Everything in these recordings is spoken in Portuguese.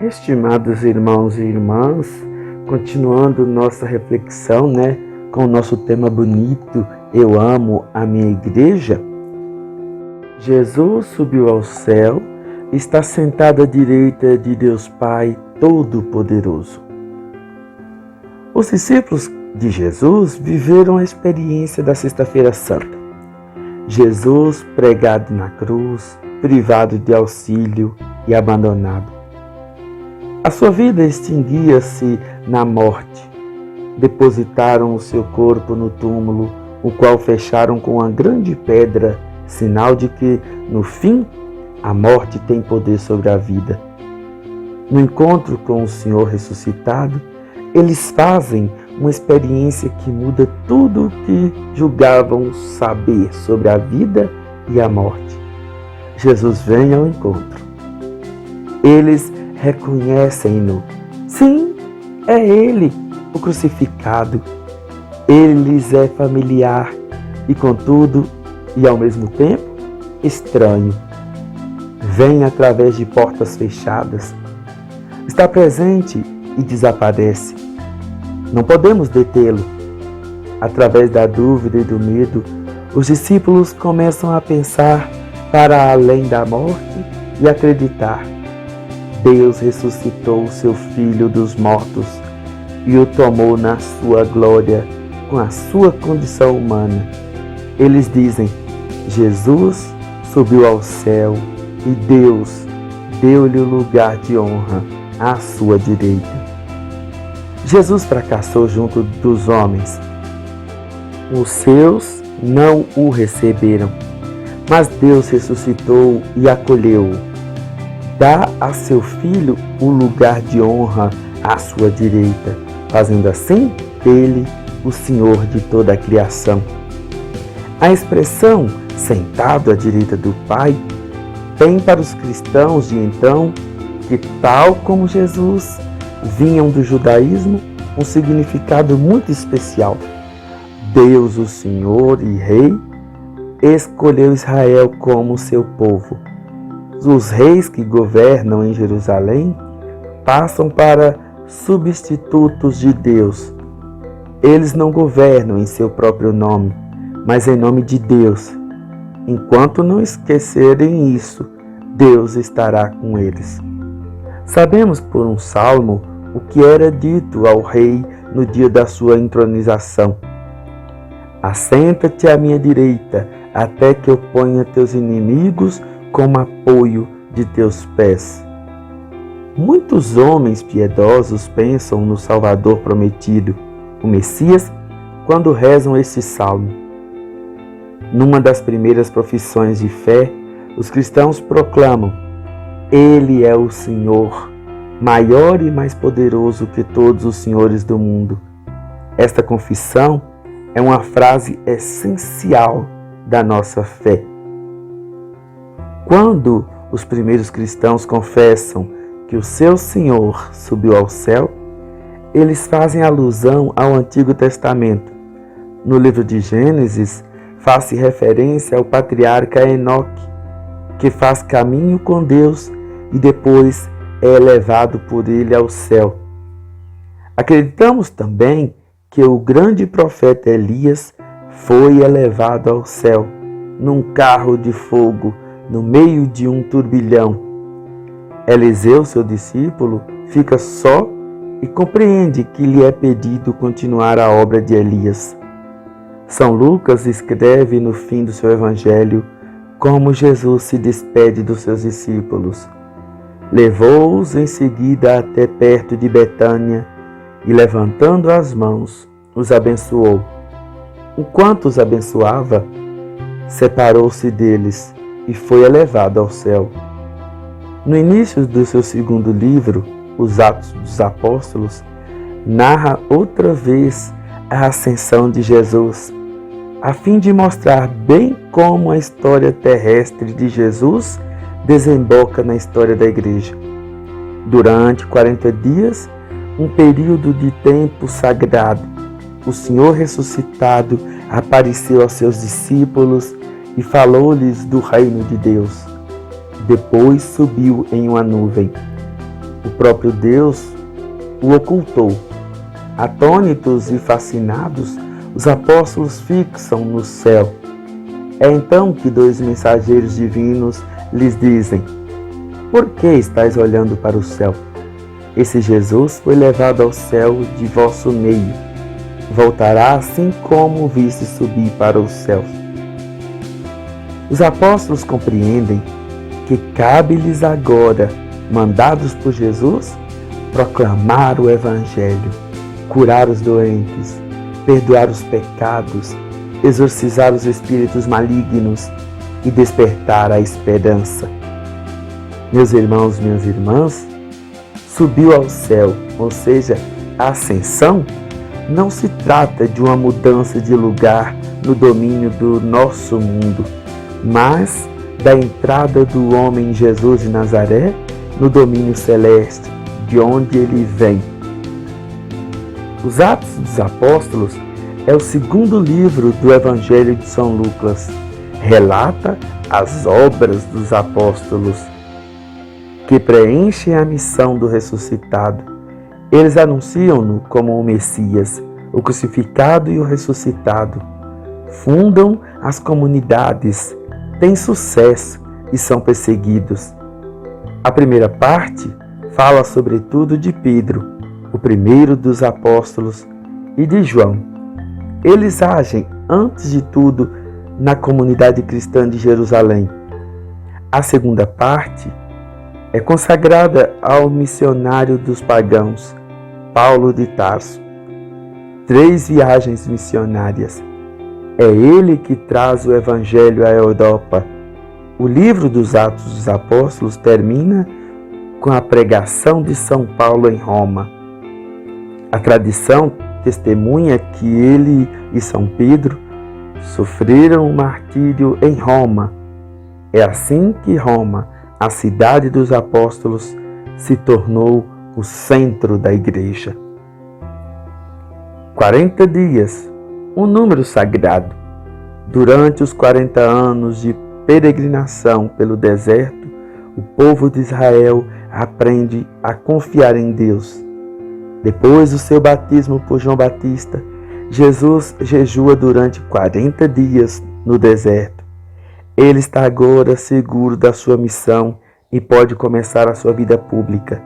Estimados irmãos e irmãs, continuando nossa reflexão, com o nosso tema bonito, Eu amo a minha igreja. Jesus subiu ao céu e está sentado à direita de Deus Pai Todo-Poderoso. Os discípulos de Jesus viveram a experiência da Sexta-feira Santa. Jesus pregado na cruz, privado de auxílio e abandonado. A sua vida extinguia-se na morte. Depositaram o seu corpo no túmulo, o qual fecharam com uma grande pedra, sinal de que, no fim, a morte tem poder sobre a vida. No encontro com o Senhor ressuscitado, eles fazem uma experiência que muda tudo o que julgavam saber sobre a vida e a morte. Jesus vem ao encontro. Eles reconhecem-no. Sim, é Ele, o crucificado. Ele lhes é familiar e, contudo, e ao mesmo tempo, estranho. Vem através de portas fechadas. Está presente e desaparece. Não podemos detê-lo. Através da dúvida e do medo, os discípulos começam a pensar para além da morte e acreditar. Deus ressuscitou o seu Filho dos mortos e o tomou na sua glória com a sua condição humana. Eles dizem, Jesus subiu ao céu e Deus deu-lhe o lugar de honra à sua direita. Jesus fracassou junto dos homens. Os seus não o receberam, mas Deus ressuscitou e acolheu-o. Dá a seu Filho o lugar de honra à sua direita, fazendo assim dele o Senhor de toda a criação. A expressão sentado à direita do Pai tem para os cristãos de então, que tal como Jesus vinham do judaísmo, um significado muito especial. Deus, o Senhor e Rei, escolheu Israel como seu povo. Os reis que governam em Jerusalém passam para substitutos de Deus. Eles não governam em seu próprio nome, mas em nome de Deus. Enquanto não esquecerem isso, Deus estará com eles. Sabemos por um salmo o que era dito ao rei no dia da sua entronização. Assenta-te à minha direita, até que eu ponha teus inimigos como apoio de teus pés. Muitos homens piedosos pensam no Salvador prometido, o Messias, quando rezam este salmo. Numa das primeiras profissões de fé, os cristãos proclamam: Ele é o Senhor, maior e mais poderoso que todos os senhores do mundo. Esta confissão é uma frase essencial da nossa fé. Quando os primeiros cristãos confessam que o seu Senhor subiu ao céu, eles fazem alusão ao Antigo Testamento. No livro de Gênesis, faz-se referência ao patriarca Enoque, que faz caminho com Deus e depois é elevado por ele ao céu. Acreditamos também que o grande profeta Elias foi elevado ao céu, num carro de fogo, no meio de um turbilhão. Eliseu, seu discípulo, fica só e compreende que lhe é pedido continuar a obra de Elias. São Lucas escreve no fim do seu evangelho como Jesus se despede dos seus discípulos. Levou-os em seguida até perto de Betânia e, levantando as mãos, os abençoou. Enquanto os abençoava, separou-se deles e foi elevado ao céu. No início do seu segundo livro, Os Atos dos Apóstolos, narra outra vez a ascensão de Jesus, a fim de mostrar bem como a história terrestre de Jesus desemboca na história da igreja. Durante 40 dias, um período de tempo sagrado, o Senhor ressuscitado apareceu aos seus discípulos e falou-lhes do reino de Deus. Depois subiu em uma nuvem. o próprio Deus o ocultou. Atônitos e fascinados, os apóstolos fixam no céu. É então que dois mensageiros divinos lhes dizem: por que estáis olhando para o céu? Esse Jesus foi levado ao céu de vosso meio. Voltará assim como o viste subir para os céus. Os apóstolos compreendem que cabe-lhes agora, mandados por Jesus, proclamar o Evangelho, curar os doentes, perdoar os pecados, exorcizar os espíritos malignos e despertar a esperança. Meus irmãos, minhas irmãs, subiu ao céu, ou seja, a ascensão, não se trata de uma mudança de lugar no domínio do nosso mundo, mas da entrada do homem Jesus de Nazaré no domínio celeste, de onde ele vem. Os Atos dos Apóstolos é o segundo livro do Evangelho de São Lucas. Relata as obras dos apóstolos que preenchem a missão do ressuscitado. Eles anunciam-no como o Messias, o crucificado e o ressuscitado. Fundam as comunidades, têm sucesso e são perseguidos. A primeira parte fala sobretudo de Pedro, o primeiro dos apóstolos, e de João. Eles agem, antes de tudo, na comunidade cristã de Jerusalém. A segunda parte é consagrada ao missionário dos pagãos, Paulo de Tarso. 3 viagens missionárias. É ele que traz o Evangelho à Europa. O livro dos Atos dos Apóstolos termina com a pregação de São Paulo em Roma. A tradição testemunha que ele e São Pedro sofreram o martírio em Roma. É assim que Roma, a cidade dos apóstolos, se tornou o centro da igreja. 40 dias, um número sagrado. Durante os 40 anos de peregrinação pelo deserto, o povo de Israel aprende a confiar em Deus. Depois do seu batismo por João Batista, Jesus jejua durante 40 dias no deserto. Ele está agora seguro da sua missão e pode começar a sua vida pública.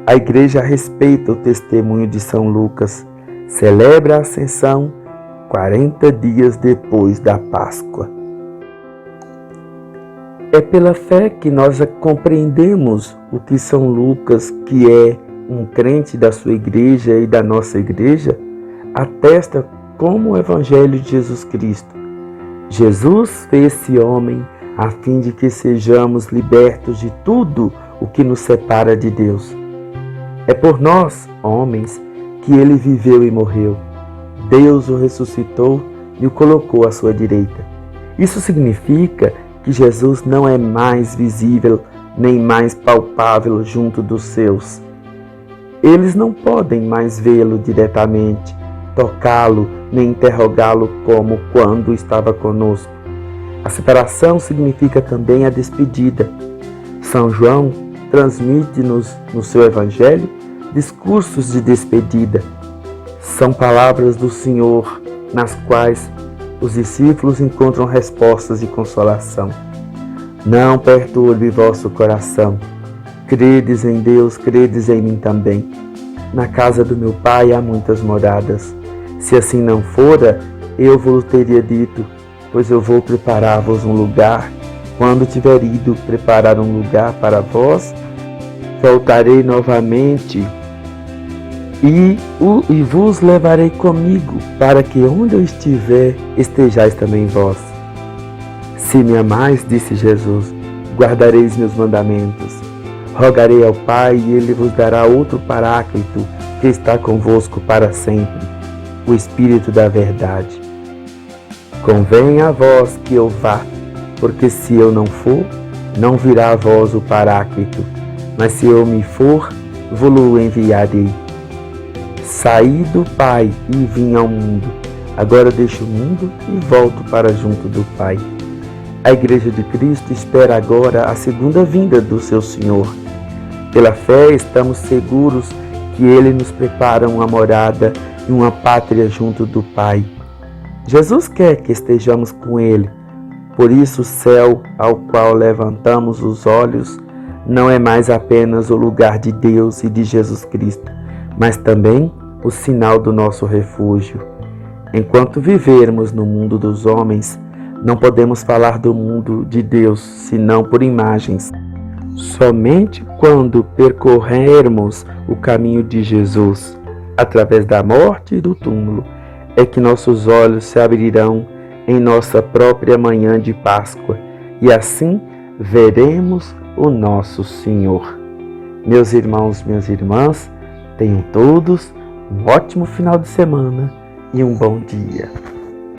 A igreja respeita o testemunho de São Lucas, celebra a Ascensão 40 dias depois da Páscoa. É pela fé que nós compreendemos o que São Lucas, que é um crente da sua igreja e da nossa igreja, atesta como o Evangelho de Jesus Cristo. Jesus fez-se homem a fim de que sejamos libertos de tudo o que nos separa de Deus. É por nós, homens, que ele viveu e morreu. Deus o ressuscitou e o colocou à sua direita. Isso significa que Jesus não é mais visível nem mais palpável junto dos seus. Eles não podem mais vê-lo diretamente, tocá-lo, nem interrogá-lo como quando estava conosco. A separação significa também a despedida. São João transmite-nos no seu Evangelho discursos de despedida. São palavras do Senhor nas quais os discípulos encontram respostas de consolação. Não perturbe vosso coração. Credes em Deus, credes em mim também. Na casa do meu Pai há muitas moradas. Se assim não fora, eu vos teria dito, pois eu vou preparar-vos um lugar. Quando tiver ido preparar um lugar para vós, voltarei novamente e vos levarei comigo, para que onde eu estiver, estejais também vós. Se me amais, disse Jesus, guardareis meus mandamentos. Rogarei ao Pai e Ele vos dará outro Paráclito, que está convosco para sempre, o Espírito da verdade. Convém a vós que eu vá, porque se eu não for, não virá a vós o Paráclito, mas se eu me for, vou-lo enviarei. Saí do Pai e vim ao mundo. Agora deixo o mundo e volto para junto do Pai. A Igreja de Cristo espera agora a segunda vinda do seu Senhor. Pela fé, estamos seguros que Ele nos prepara uma morada e uma pátria junto do Pai. Jesus quer que estejamos com Ele. Por isso, o céu ao qual levantamos os olhos não é mais apenas o lugar de Deus e de Jesus Cristo, mas também o sinal do nosso refúgio. Enquanto vivermos no mundo dos homens, não podemos falar do mundo de Deus, senão por imagens. Somente quando percorrermos o caminho de Jesus, através da morte e do túmulo, é que nossos olhos se abrirão em nossa própria manhã de Páscoa, e assim veremos o nosso Senhor. Meus irmãos, minhas irmãs, tenham todos um ótimo final de semana e um bom dia.